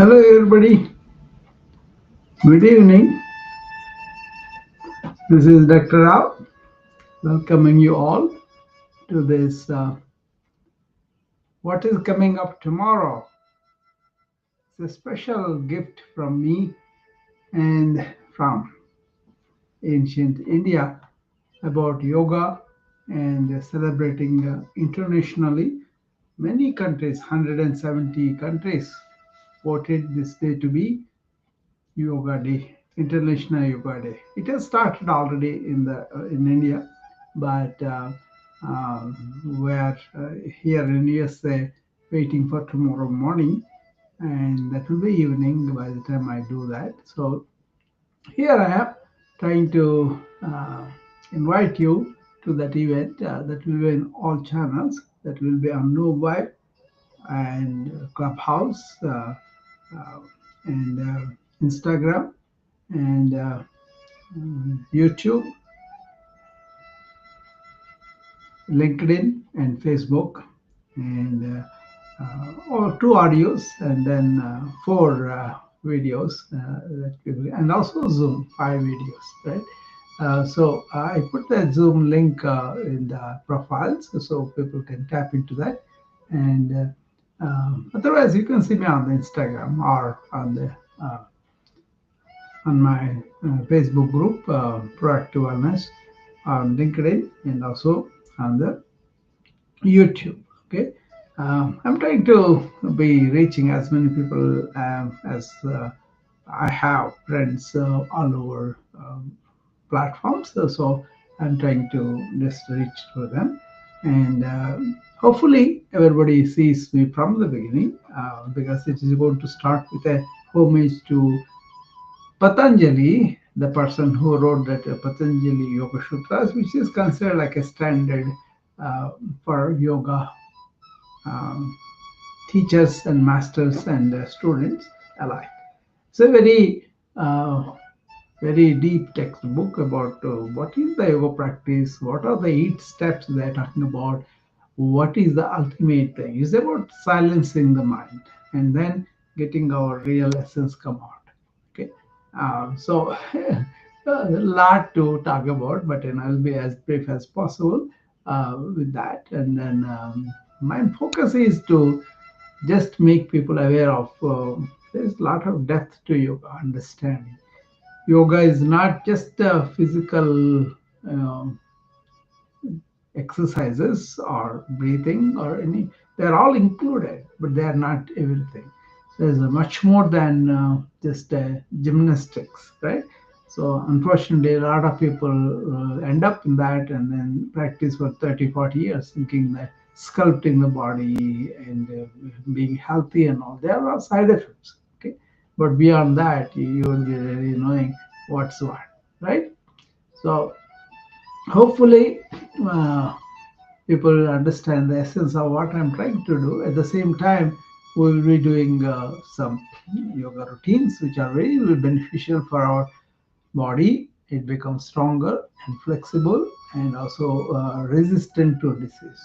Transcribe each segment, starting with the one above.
Hello, everybody. Good evening. This is Dr. Rao, welcoming you all to this. What is coming up tomorrow? It's a special gift from me and from ancient India about yoga and celebrating internationally. Many countries, 170 countries, voted this day to be Yoga Day, International Yoga Day. It has started already in India, but we're here in USA waiting for tomorrow morning, and that will be evening by the time I do that. So here I am trying to invite you to that event that will be in all channels. That will be on Novi and Clubhouse uh, and Instagram and YouTube, LinkedIn, and Facebook, and or two audios, and then four videos that people, and also Zoom, five videos, right? So I put that Zoom link in the profiles so people can tap into that. And otherwise, you can see me on the Instagram or uh, on my Facebook group, Proactive Wellness, on LinkedIn, and also on the YouTube. Okay, I'm trying to be reaching as many people as I have friends all over platforms. So I'm trying to just reach to them, and hopefully everybody sees me from the beginning because it is going to start with a homage to Patanjali, the person who wrote that Patanjali Yoga Sutras, which is considered like a standard for yoga um, teachers and masters and students alike. It's a very deep textbook about what is the yoga practice, what are the 8 steps they're talking about, what is the ultimate thing. It's about silencing the mind and then getting our real essence come out. Okay, so a lot to talk about, but I'll be as brief as possible with that. And then my focus is to just make people aware of there's a lot of depth to yoga understanding. Yoga is not just physical exercises or breathing or any, they're all included, but they are not everything. There's a much more than just gymnastics, right? So unfortunately, a lot of people end up in that and then practice for 30, 40 years thinking that sculpting the body and being healthy and all, there are side effects, okay? But beyond that, you will be really knowing what's what, right? So hopefully, uh, people understand the essence of what I'm trying to do. At the same time, we will be doing some yoga routines which are very, very beneficial for our body. It becomes stronger and flexible and also resistant to disease.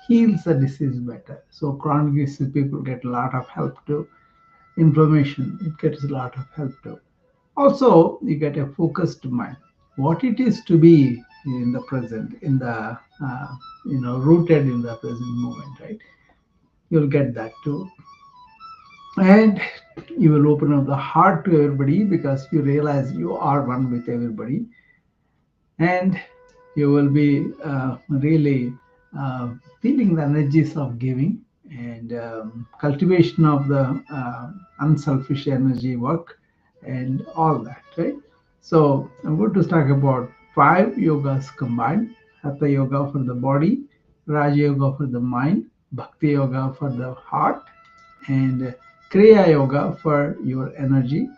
Heals the disease better. So chronic disease people get a lot of help too. Inflammation, it gets a lot of help too. Also, you get a focused mind. What it is to be in the present, in the rooted in the present moment, right? You'll get that too, and you will open up the heart to everybody because you realize you are one with everybody, and you will be really feeling the energies of giving and cultivation of the unselfish energy work and all that, right? So I'm going to talk about 5 yogas combined: Hatha Yoga for the body, Raja Yoga for the mind, Bhakti Yoga for the heart, and Kriya Yoga for your energy,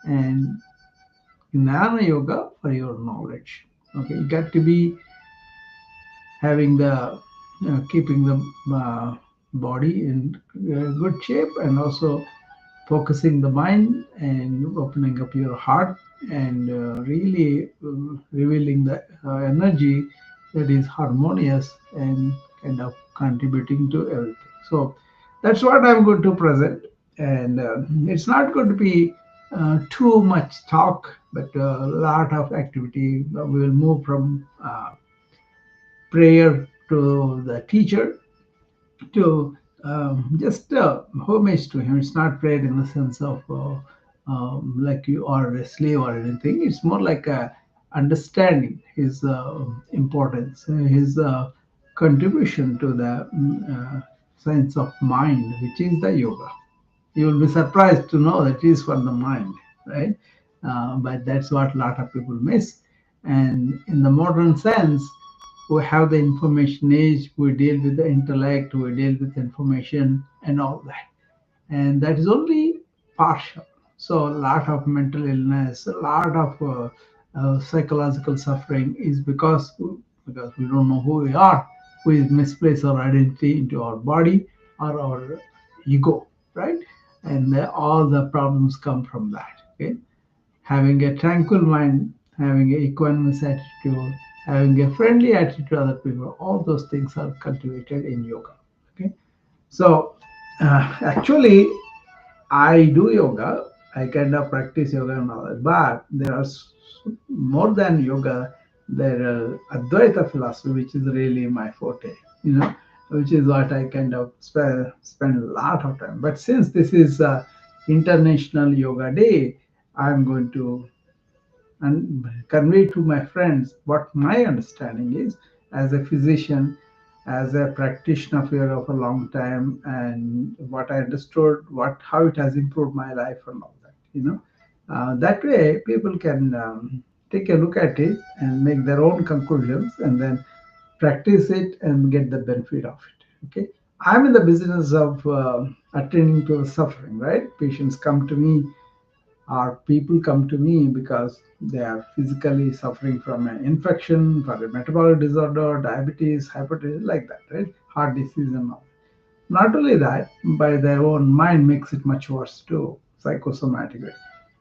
and Jnana Yoga for your knowledge. Okay, you got to be having the keeping the body in good shape and also focusing the mind and opening up your heart and really revealing the energy that is harmonious and kind of contributing to everything. So that's what I'm going to present. And it's not going to be too much talk, but a lot of activity. We will move from prayer to the teacher to just homage to him. It's not prayer in the sense of like you are a slave or anything. It's more like understanding his importance, his contribution to the science of mind, which is the yoga. You will be surprised to know that it is for the mind, right? But that's what a lot of people miss. And in the modern sense, we have the information age, we deal with the intellect, we deal with information and all that. And that is only partial. So a lot of mental illness, a lot of psychological suffering is because we don't know who we are. We misplace our identity into our body or our ego, right? And all the problems come from that. Okay, having a tranquil mind, having an equanimous attitude, having a friendly attitude to other people, all those things are cultivated in yoga. Okay, so actually, I do yoga. I kind of practice yoga and all that, but there are more than yoga. There are Advaita philosophy, which is really my forte. You know, which is what I kind of spend a lot of time. But since this is International Yoga Day, I'm going to and convey to my friends what my understanding is as a physician, as a practitioner of yoga for a long time, and what I understood, what how it has improved my life and all that. That way people can take a look at it and make their own conclusions, and then practice it and get the benefit of it. Okay, I'm in the business of attending to the suffering. Right, patients come to me or people come to me because they are physically suffering from an infection, for a metabolic disorder, diabetes, hypertension, like that, right? Heart disease and all. Not only that, by their own mind makes it much worse too, psychosomatically.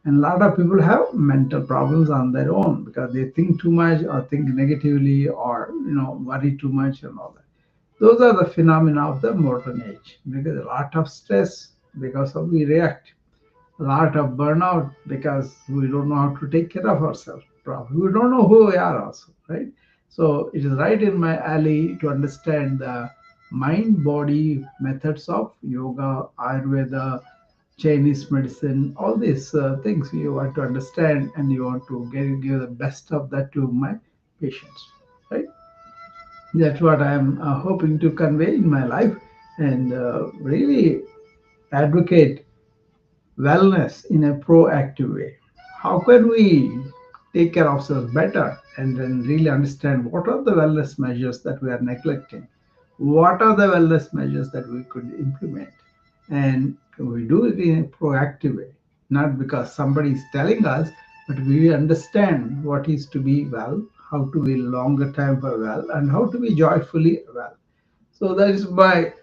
And a lot of people have mental problems on their own because they think too much or think negatively or worry too much and all that. Those are the phenomena of the modern age. Because a lot of stress because of we react, a lot of burnout because we don't know how to take care of ourselves properly. We don't know who we are also, right? So it is right in my alley to understand the mind body methods of yoga, Ayurveda, Chinese medicine, all these things you want to understand and you want to give the best of that to my patients, right? That's what I am hoping to convey in my life and really advocate wellness in a proactive way. How can we take care of ourselves better and then really understand what are the wellness measures that we are neglecting? What are the wellness measures that we could implement? And we do it in a proactive way, not because somebody is telling us, but we understand what is to be well, how to be longer time for well, and how to be joyfully well. So that is my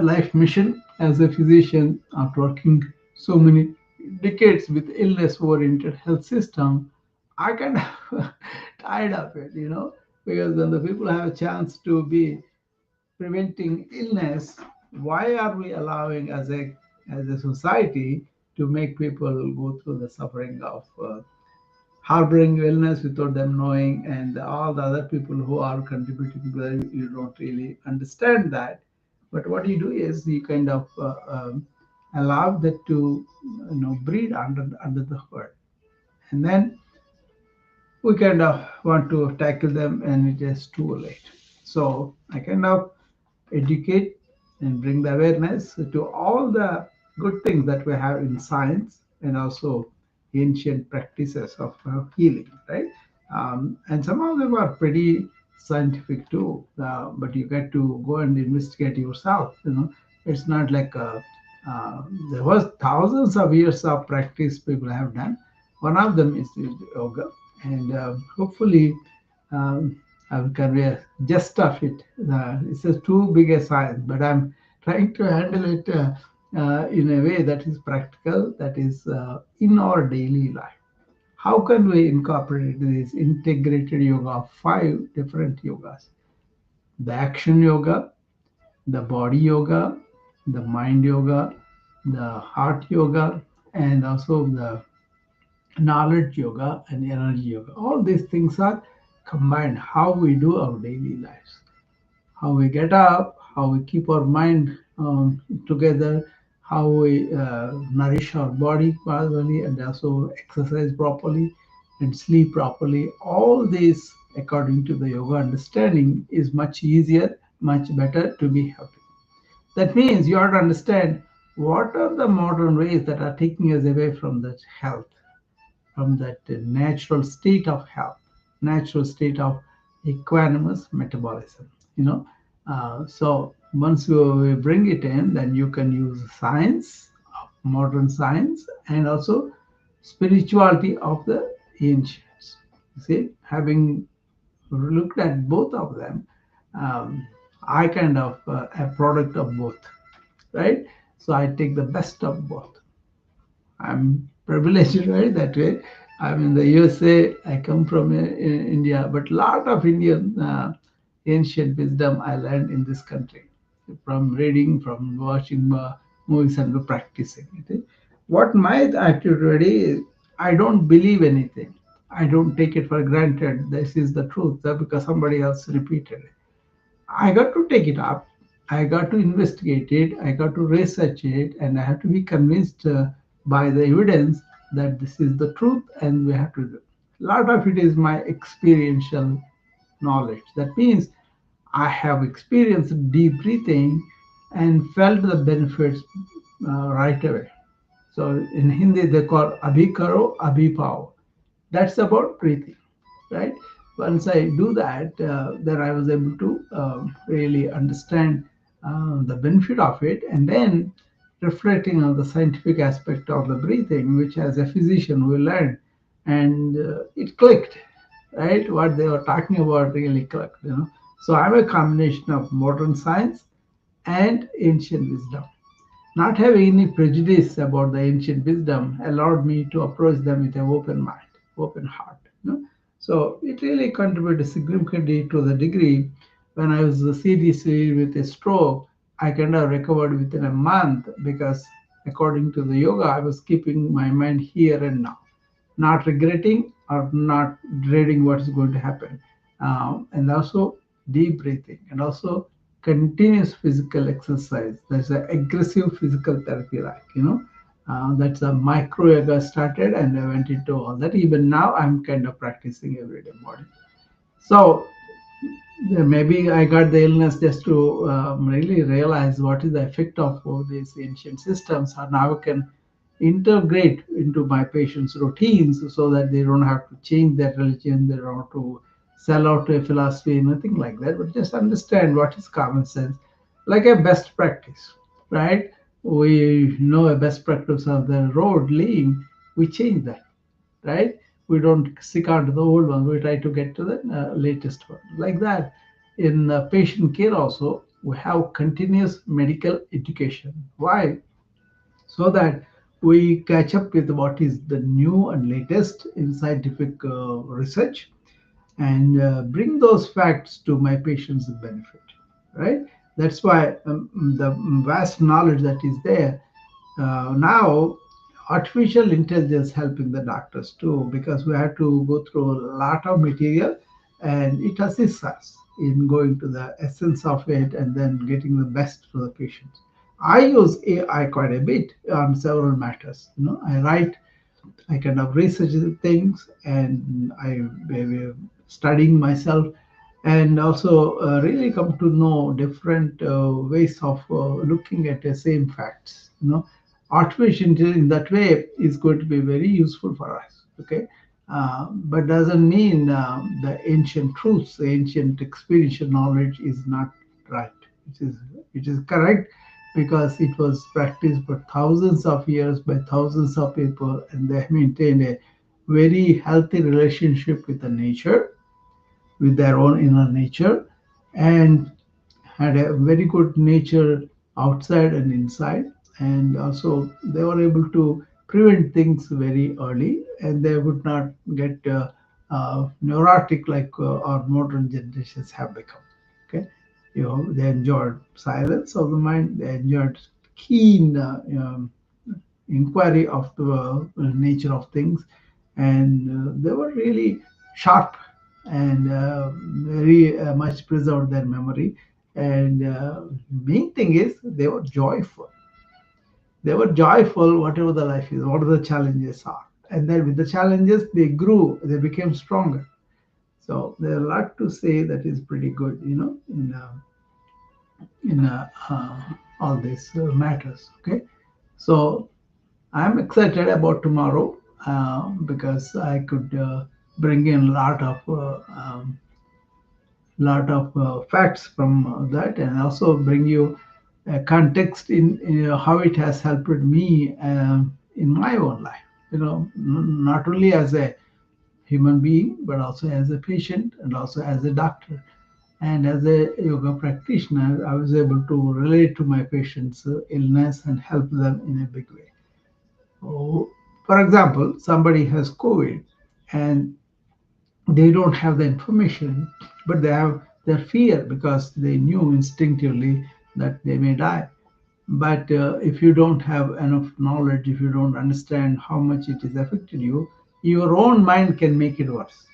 life mission as a physician after working so many decades with illness-oriented health system. I kind of tired of it, because when the people have a chance to be preventing illness, why are we allowing as a society to make people go through the suffering of harboring illness without them knowing, and all the other people who are contributing to that, you don't really understand that. But what you do is you kind of allow that to breed under the hood, and then we kind of want to tackle them, and it is too late. So I kind of educate and bring the awareness to all the good things that we have in science and also ancient practices of healing, right? And some of them are pretty scientific too, but you get to go and investigate yourself. It's not like there was thousands of years of practice people have done. One of them is yoga, and hopefully I will convey a gist of it. It's a too big a science, but I'm trying to handle it in a way that is practical, that is in our daily life. How can we incorporate this integrated yoga of five different yogas? The action yoga, the body yoga, the mind yoga, the heart yoga, and also the knowledge yoga and energy yoga. All these things are combined. How we do our daily lives, how we get up, how we keep our mind together, how we nourish our body properly, and also exercise properly and sleep properly. All this, according to the yoga understanding, is much easier, much better to be healthy. That means you have to understand what are the modern ways that are taking us away from that health, from that natural state of health, natural state of equanimous metabolism. You know, so once you bring it in, then you can use science, modern science, and also spirituality of the ancients. You see, having looked at both of them, um, I kind of a product of both, right? So I take the best of both. I'm privileged, right, that way. I'm in the USA. I come from India, but lot of Indian ancient wisdom I learned in this country from reading, from watching movies, and practicing it. What my attitude really is, I don't believe anything. I don't take it for granted. This is the truth because somebody else repeated it. I got to take it up. I got to investigate it. I got to research it, and I have to be convinced by the evidence that this is the truth, and we have to do. A lot of it is my experiential knowledge. That means I have experienced deep breathing and felt the benefits right away. So in Hindi they call abhi karo, abhi pao. That's about breathing, right? Once I do that, then I was able to really understand the benefit of it, and then reflecting on the scientific aspect of the breathing, which as a physician we learned, and it clicked, right? What they were talking about really clicked, you know. So I'm a combination of modern science and ancient wisdom. Not having any prejudice about the ancient wisdom allowed me to approach them with an open mind, open heart. You know? So it really contributed significantly to the degree when I was seriously with a stroke, I kind of recovered within a month because according to the yoga, I was keeping my mind here and now, not regretting or not dreading what's going to happen. And also deep breathing and also continuous physical exercise. There's an aggressive physical therapy, like, you know, that's a micro yoga started and I went into all that. Even now, I'm kind of practicing everyday body. So yeah, maybe I got the illness just to really realize what is the effect of all these ancient systems, and now I can integrate into my patients' routines so that they don't have to change their religion, they don't have to sell out to a philosophy, nothing like that, but just understand what is common sense, like a best practice, right? We know a best practice of the road lean, we change that, right? We don't stick on to the old one. We try to get to the latest one. Like that, in patient care also, we have continuous medical education. Why? So that we catch up with what is the new and latest in scientific research and bring those facts to my patients' benefit, right? That's why the vast knowledge that is there now artificial intelligence helping the doctors too because we have to go through a lot of material and it assists us in going to the essence of it and then getting the best for the patients. I use AI quite a bit on several matters. You know, I write, I kind of research the things, and I maybe studying myself, and also really come to know different ways of looking at the same facts. You know, artificial intelligence in that way is going to be very useful for us. Okay, but doesn't mean the ancient truths, the ancient experiential knowledge is not right. It is correct because it was practiced for thousands of years by thousands of people, and they maintained a very healthy relationship with the nature, with their own inner nature, and had a very good nature outside and inside. And also, they were able to prevent things very early, and they would not get neurotic like our modern generations have become. Okay, you know, they enjoyed silence of the mind. They enjoyed keen inquiry of the nature of things, and they were really sharp and very much preserved their memory. And main thing is they were joyful. They were joyful, whatever the life is, whatever the challenges are. And then with the challenges, they grew, they became stronger. So there's a lot to say that is pretty good, in all these matters. Okay, so I'm excited about tomorrow because I could bring in a lot of facts from that, and also bring you a context in how it has helped me in my own life. Not only as a human being, but also as a patient and also as a doctor. And as a yoga practitioner, I was able to relate to my patients' illness and help them in a big way. Oh, for example, somebody has COVID and they don't have the information, but they have their fear because they knew instinctively that they may die. But if you don't have enough knowledge, if you don't understand how much it has affected you, your own mind can make it worse.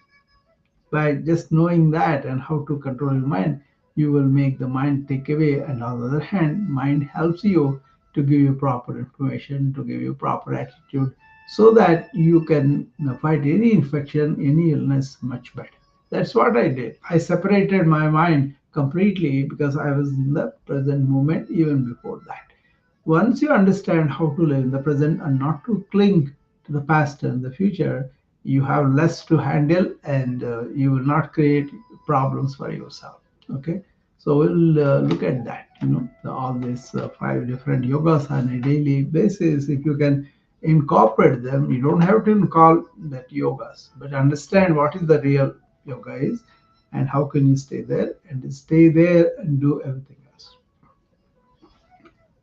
By just knowing that and how to control your mind, you will make the mind take away. And on the other hand, mind helps you to give you proper information, to give you proper attitude, so that you can fight any infection, any illness much better. That's what I did. I separated my mind completely because I was in the present moment even before that. Once you understand how to live in the present and not to cling to the past and the future, you have less to handle, and you will not create problems for yourself. Okay, so we'll look at that. All these five different yogas on a daily basis. If you can incorporate them, you don't have to call that yogas, but understand what is the real yoga is, and how can you stay there and do everything else.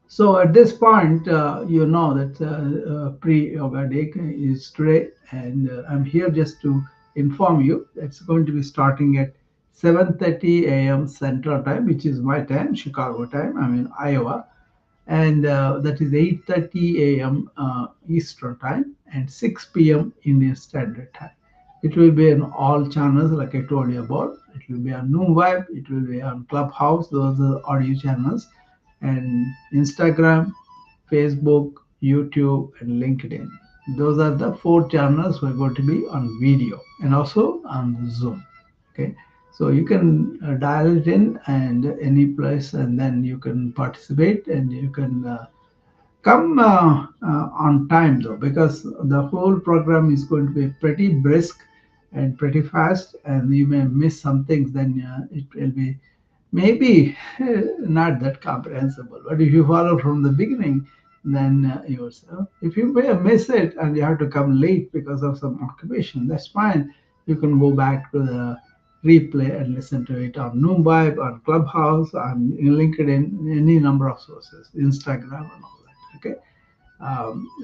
So at this point, you know that pre-yoga day is today, and I'm here just to inform you. It's going to be starting at 7:30 a.m. Central Time, which is my time, Chicago time. I'm in Iowa, and that is 8:30 a.m. Eastern Time and 6 p.m. Indian Standard Time. It will be on all channels, like I told you about. It will be on Noom Vibe. It will be on Clubhouse. Those are audio channels, and Instagram, Facebook, YouTube, and LinkedIn. Those are the four channels we're going to be on video and also on Zoom. Okay, so you can dial it in and any place, and then you can participate and you can come on time though, because the whole program is going to be pretty brisk and pretty fast, and you may miss some things. Then it will be maybe not that comprehensible. But if you follow from the beginning, then yourself. If you may miss it and you have to come late because of some occupation, that's fine. You can go back to the replay and listen to it on Noom Vibe, on Clubhouse, on LinkedIn, any number of sources, Instagram, and all that. Okay.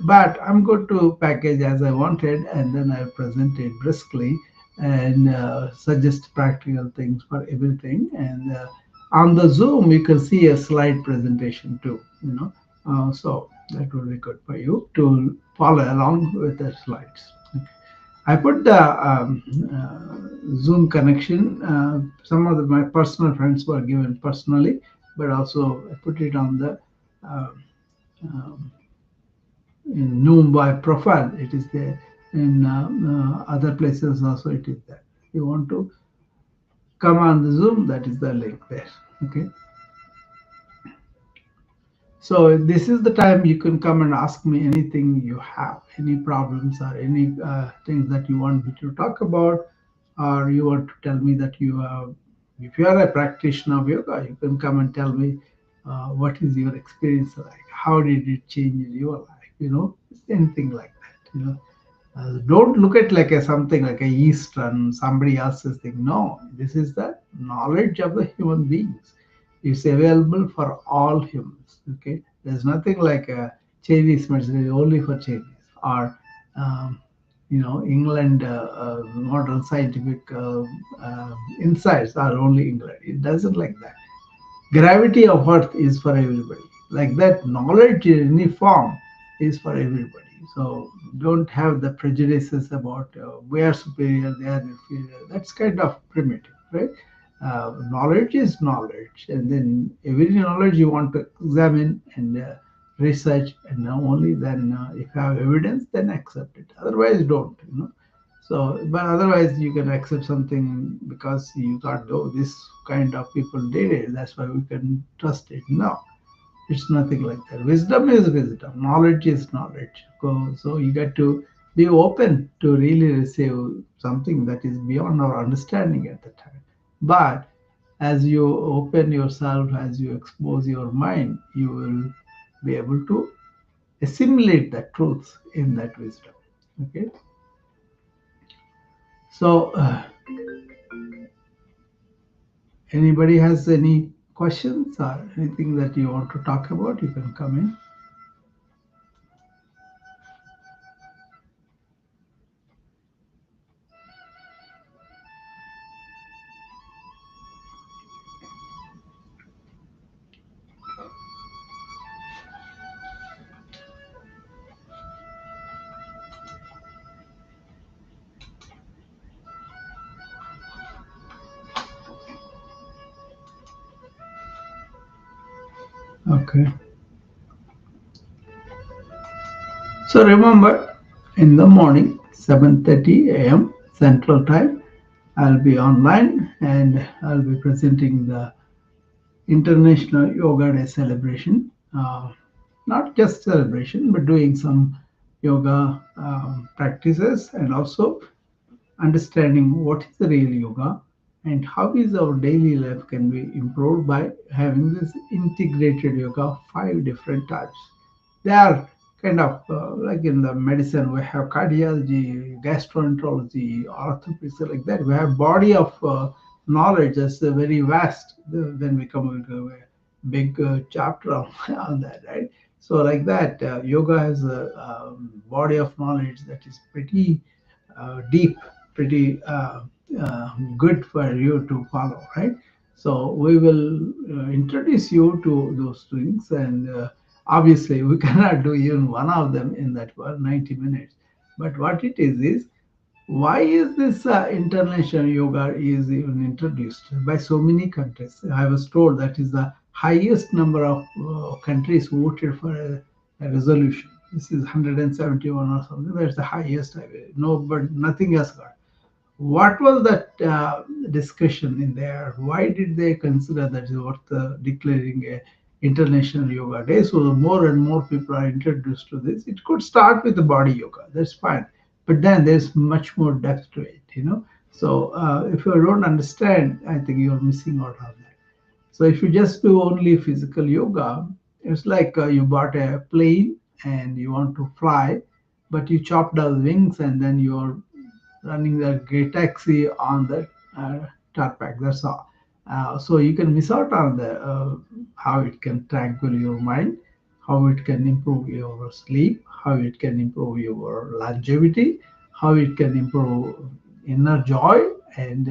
But I'm going to package as I wanted, and then I present it briskly and suggest practical things for everything. And on the Zoom, you can see a slide presentation too. So that will be good for you to follow along with the slides. I put the Zoom connection. Some of my personal friends were given personally, but also I put it on the uh, um, in Noom by profile. It is there. In other places also it is there. If you want to come on the Zoom, that is the link there. Okay. So this is the time you can come and ask me anything you have, any problems or any things that you want me to talk about, or you want to tell me that if you are a practitioner of yoga, you can come and tell me what is your experience like, how did it change your life, anything like that. Don't look at like a something like a yeast and somebody else's thing. No, this is the knowledge of the human beings. It's available for all humans. Okay, there's nothing like a Chinese medicine is only for Chinese, or England modern scientific insights are only England. It doesn't like that. Gravity of Earth is for everybody. Like that, knowledge in any form is for everybody. So don't have the prejudices about we are superior, they are inferior. That's kind of primitive, right? Knowledge is knowledge, and then every knowledge you want to examine and research, and now only then if you have evidence, then accept it. Otherwise, don't. So, but otherwise, you can accept something because you thought, oh, this kind of people did it. That's why we can trust it. No, it's nothing like that. Wisdom is wisdom. Knowledge is knowledge. So you get to be open to really receive something that is beyond our understanding at the time. But as you open yourself, as you expose your mind, you will be able to assimilate the truths in that wisdom. Okay. So, anybody has any questions or anything that you want to talk about, you can come in. Okay. So remember, in the morning, 7:30 a.m. Central Time, I'll be online and I'll be presenting the International Yoga Day celebration. Not just celebration, but doing some yoga practices and also understanding what is the real yoga and how is our daily life can be improved by having this integrated yoga of 5 different types. They are kind of like in the medicine we have cardiology, gastroenterology, orthopedics, like that. We have body of knowledge that's very vast. Then we come into a big chapter on that, right? So like that, yoga has a body of knowledge that is pretty deep, pretty good for you to follow, right? So we will introduce you to those things, and obviously we cannot do even one of them in that 90 minutes. But what it is why is this international yoga is even introduced by so many countries? I was told that is the highest number of countries voted for a resolution. This is 171 or something. That's the highest. No, but nothing else got. What was that discussion in there? Why did they consider that is worth declaring a international yoga day? So the more and more people are introduced to this. It could start with the body yoga. That's fine, but then there's much more depth to it. So if you don't understand, I think you're missing out on that. So if you just do only physical yoga, it's like you bought a plane and you want to fly, but you chopped out the wings and then you're running the gate taxi on the tarmac. That's all. So you can miss out on the how it can tranquil your mind, how it can improve your sleep, how it can improve your longevity, how it can improve inner joy, and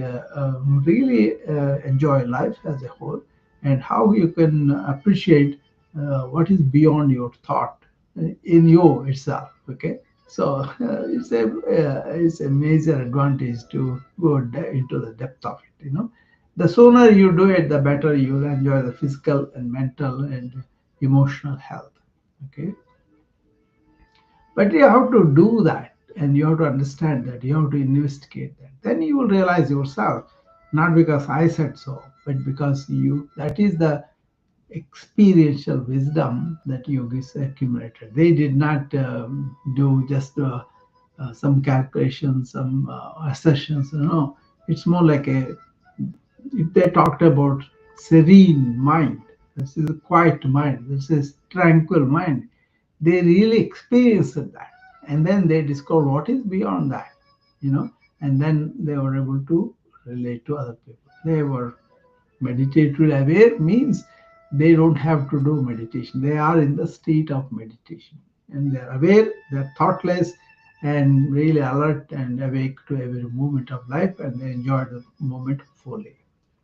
really enjoy life as a whole, and how you can appreciate what is beyond your thought in you itself. Okay, so it's a major advantage to go into the depth of it. The sooner you do it, the better you'll enjoy the physical and mental and emotional health. Okay, but you have to do that, and you have to understand that. You have to investigate that. Then you will realize yourself, not because I said so, but because you. That is the experiential wisdom that yogis accumulated. They did not do just some calculations, some assertions. It's more like if they talked about serene mind, this is a quiet mind, this is tranquil mind. They really experienced that, and then they discovered what is beyond that, you know, and then they were able to relate to other people. They were meditatively aware means they don't have to do meditation. They are in the state of meditation and they're aware, they're thoughtless and really alert and awake to every moment of life, and they enjoy the moment fully.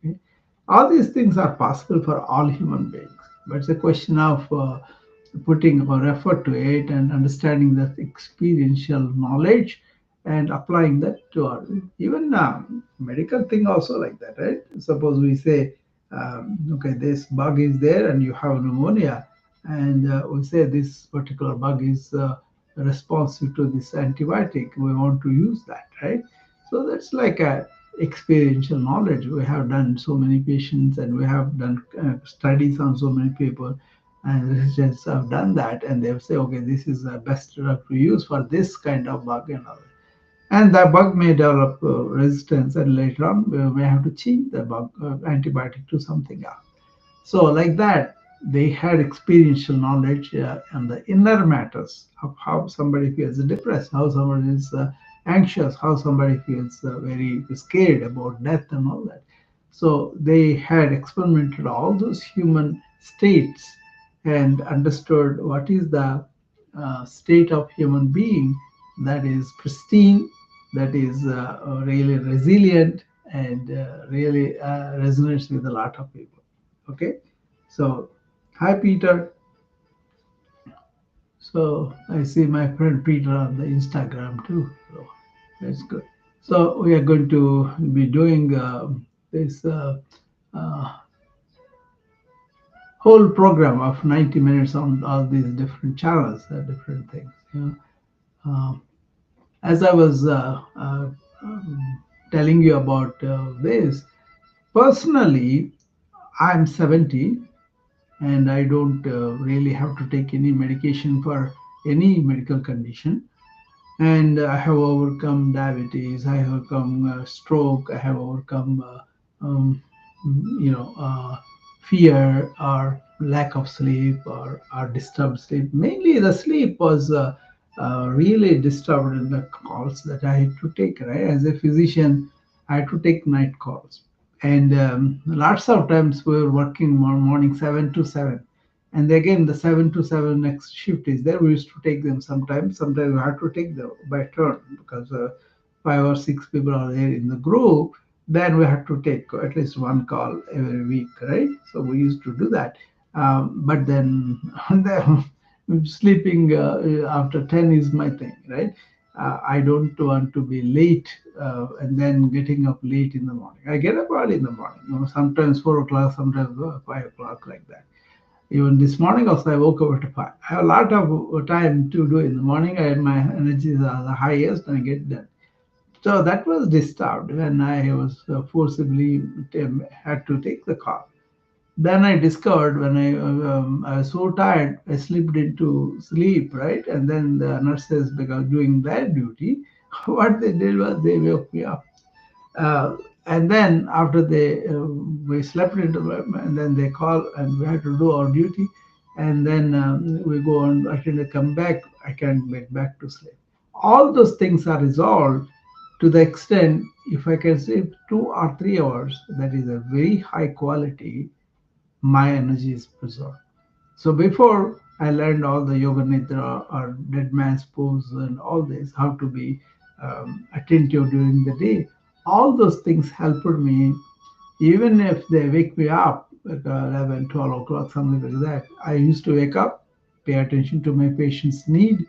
Okay? All these things are possible for all human beings, but it's a question of putting our effort to it and understanding that experiential knowledge and applying that to our even medical thing also like that, right? Suppose we say, okay, this bug is there and you have pneumonia, and we say this particular bug is responsive to this antibiotic. We want to use that, right? So that's like a experiential knowledge. We have done so many patients and we have done studies on so many people, and researchers have done that, and they'll say, okay, this is the best drug to use for this kind of bug and all. And the bug may develop resistance, and later on we may have to change the bug antibiotic to something else. So, like that, they had experiential knowledge on the inner matters of how somebody feels depressed, how somebody is anxious, how somebody feels very scared about death and all that. So, they had experimented all those human states and understood what is the state of human being that is pristine, that is really resilient, and really resonates with a lot of people. Okay, so hi Peter. So I see my friend Peter on the Instagram too. So that's good. So we are going to be doing this uh, whole program of 90 minutes on all these different channels, different things. Um, as I was telling you about this, personally, I'm 70 and I don't really have to take any medication for any medical condition. And I have overcome diabetes, I have overcome stroke, I have overcome, um, fear or lack of sleep or disturbed sleep. Mainly, the sleep was really disturbed in the calls that I had to take. Right, as a physician, I had to take night calls, and lots of times we were working morning 7 to 7, and again the 7 to 7 next shift is there. We used to take them sometimes. Sometimes we had to take them by turn because 5 or 6 people are there in the group. Then we had to take at least one call every week, right? So we used to do that. But then, sleeping after 10 is my thing, right? I don't want to be late and then getting up late in the morning. I get up early in the morning, sometimes 4 o'clock, sometimes 5 o'clock, like that. Even this morning also, I woke up at 5. I have a lot of time to do in the morning. My energies are the highest and I get done. So that was disturbed when I was forcibly had to take the call. Then I discovered when I was so tired, I slipped into sleep, right? And then the nurses, because doing their duty, what they did was they woke me up. Uh, and then after we slept into them, and then they call and we had to do our duty, and then we go and until I come back, I can't get back to sleep. All those things are resolved to the extent if I can sleep 2 or 3 hours, that is a very high quality. My energy is preserved. So before I learned all the yoga nidra or dead man's pose and all this, how to be attentive during the day, all those things helped me. Even if they wake me up at 11, 12 o'clock, something like that, I used to wake up, pay attention to my patient's need,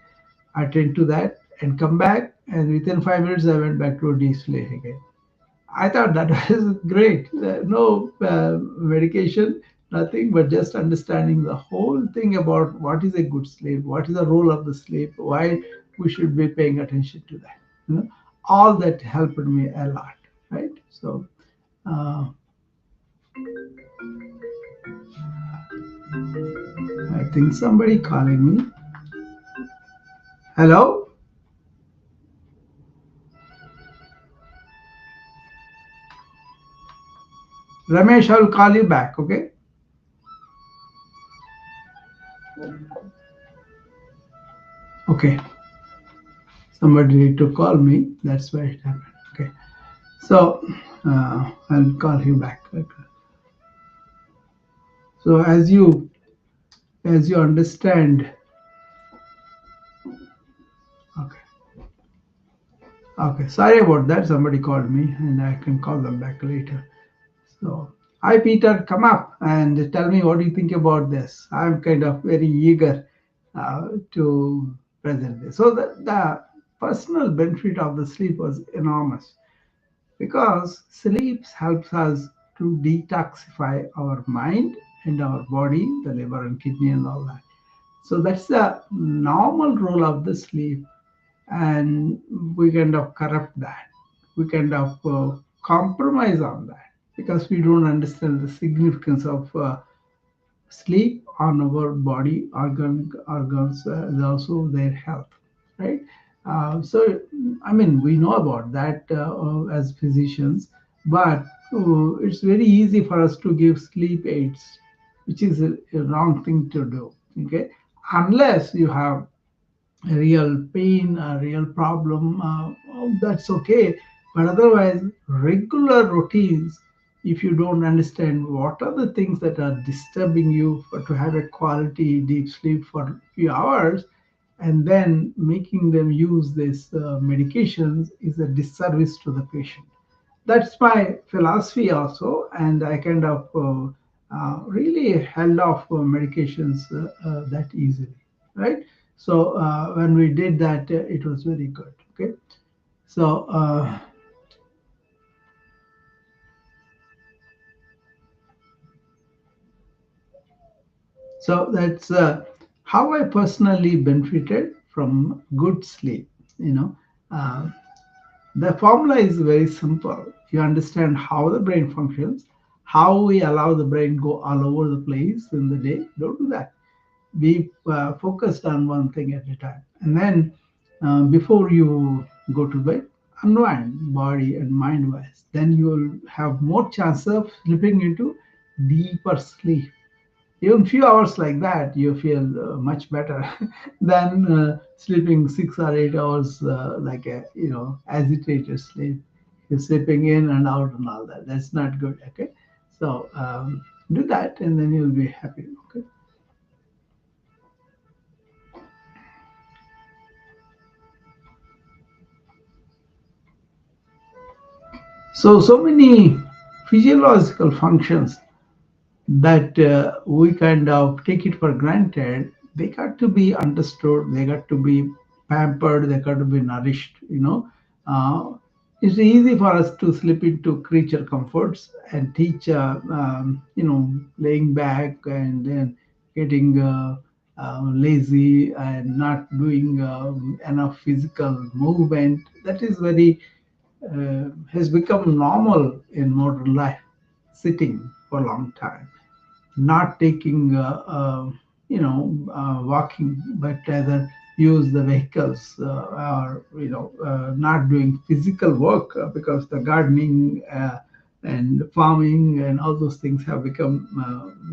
attend to that, and come back. And within 5 minutes, I went back to a deep sleep again. I thought that was great. No medication, nothing, but just understanding the whole thing about what is a good sleep, what is the role of the sleep, why we should be paying attention to that. All that helped me a lot, right? So uh, I think somebody calling me. Hello, Ramesh. I will call you back. Okay. Okay. Somebody need to call me. That's why it happened. Okay. So I'll call you back. Okay. So as you understand, okay, okay. Sorry about that. Somebody called me, and I can call them back later. So, hi Peter, come up and tell me what do you think about this. I'm kind of very eager. to present this. So the personal benefit of the sleep was enormous because sleep helps us to detoxify our mind and our body, the liver and kidney and all that. So that's the normal role of the sleep, and we kind of corrupt that. We kind of compromise on that because we don't understand the significance of sleep on our body organs and also their health, right? So I mean we know about that as physicians, but it's very easy for us to give sleep aids, which is a wrong thing to do. Okay, unless you have a real pain, a real problem, that's okay. But otherwise, regular routines, if you don't understand what are the things that are disturbing you for, to have a quality deep sleep for a few hours, and then making them use these medications is a disservice to the patient. That's my philosophy also, and I kind of really held off medications that easily, right? So when we did that, it was very good. Okay, so so that's how I personally benefited from good sleep. You know, uh, the formula is very simple. You understand how the brain functions, how we allow the brain go all over the place in the day. Don't do that. Be focused on one thing at a time. And then before you go to bed, unwind body and mind wise. Then you will have more chance of slipping into deeper sleep. Even few hours like that, you feel much better than sleeping 6 or 8 hours like a agitated sleep. You're sleeping in and out and all that. That's not good. Okay, so do that, and then you'll be happy. Okay. So many physiological functions that we kind of take it for granted. They got to be understood. They got to be pampered. They got to be nourished. It's easy for us to slip into creature comforts and teach, laying back and then getting lazy and not doing enough physical movement. That is very has become normal in modern life, sitting for a long time, not taking, walking, but rather use the vehicles or, not doing physical work because the gardening and farming and all those things have become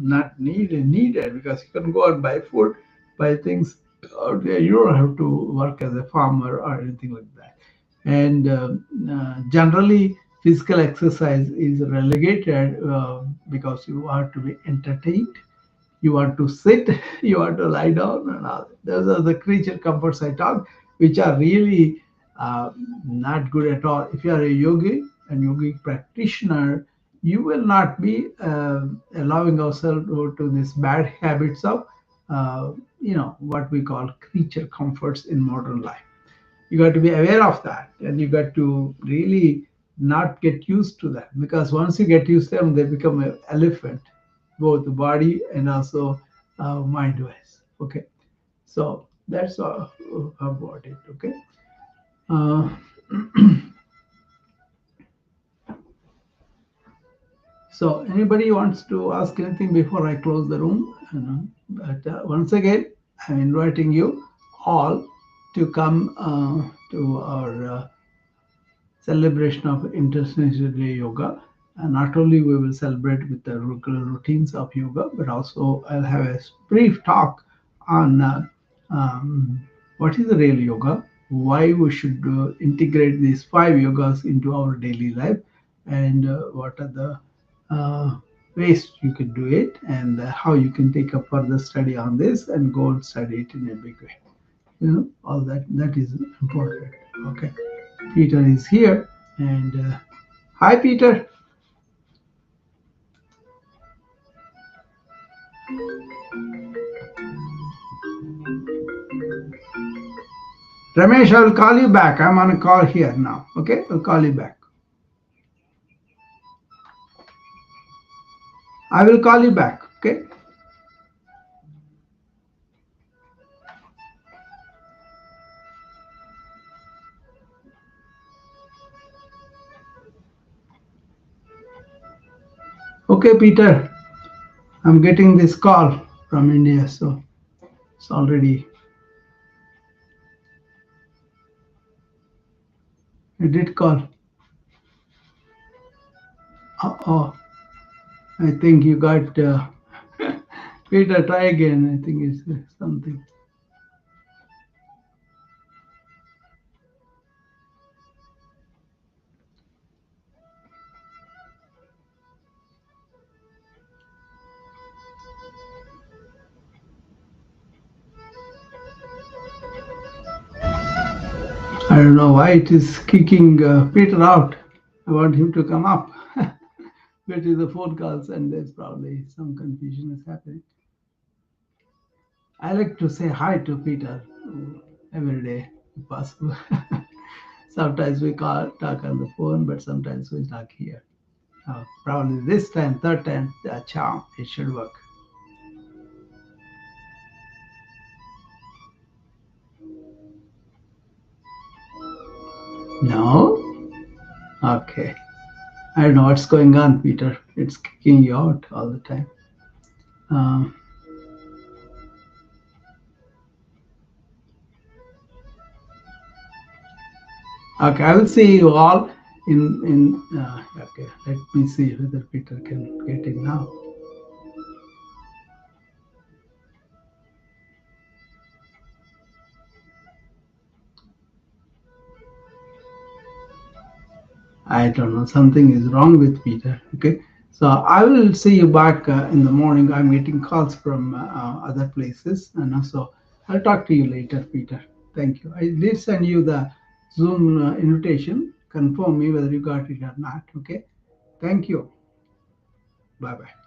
not needed because you can go and buy food, buy things out there. You don't have to work as a farmer or anything like that. And generally, physical exercise is relegated because you want to be entertained, you want to sit, you want to lie down, and all. Those are the creature comforts I talk, which are really not good at all. If you are a yogi and yogic practitioner, you will not be allowing yourself to these bad habits of, what we call creature comforts in modern life. You got to be aware of that, and you got to really not get used to that, because once you get used to them, they become an elephant, both the body and also mind wise. Okay, so that's all about it. Okay. uh, so anybody wants to ask anything before I close the room? But once again, I'm inviting you all to come to our celebration of International Day Yoga. And not only we will celebrate with the regular routines of yoga, but also I'll have a brief talk on what is the real yoga, why we should integrate these 5 yogas into our daily life, and what are the uh, ways you can do it, and how you can take a further study on this and go and study it in a big way. All that is important. Okay. Peter is here, and hi, Peter. Ramesh, I will call you back. I'm on a call here now. Okay, I'll call you back. I will call you back. Okay. Okay, Peter. I'm getting this call from India, so it's already. I did call. Oh, I think you got. Peter, try again. I think it's something. I don't know why it is kicking Peter out. I want him to come up. But with the phone calls, and there's probably some confusion is happening. I like to say hi to Peter every day, if possible. Sometimes we call, talk on the phone, but sometimes we talk here. Probably this time, third time, the charm, it should work. No? Okay. I don't know what's going on, Peter. It's kicking you out all the time. Um, okay, I will see you all in. Okay, let me see whether Peter can get in now. I don't know. Something is wrong with Peter. Okay, so I will see you back in the morning. I'm getting calls from other places, and also I'll talk to you later, Peter. Thank you. I did send you the Zoom invitation. Confirm me whether you got it or not. Okay. Thank you. Bye bye.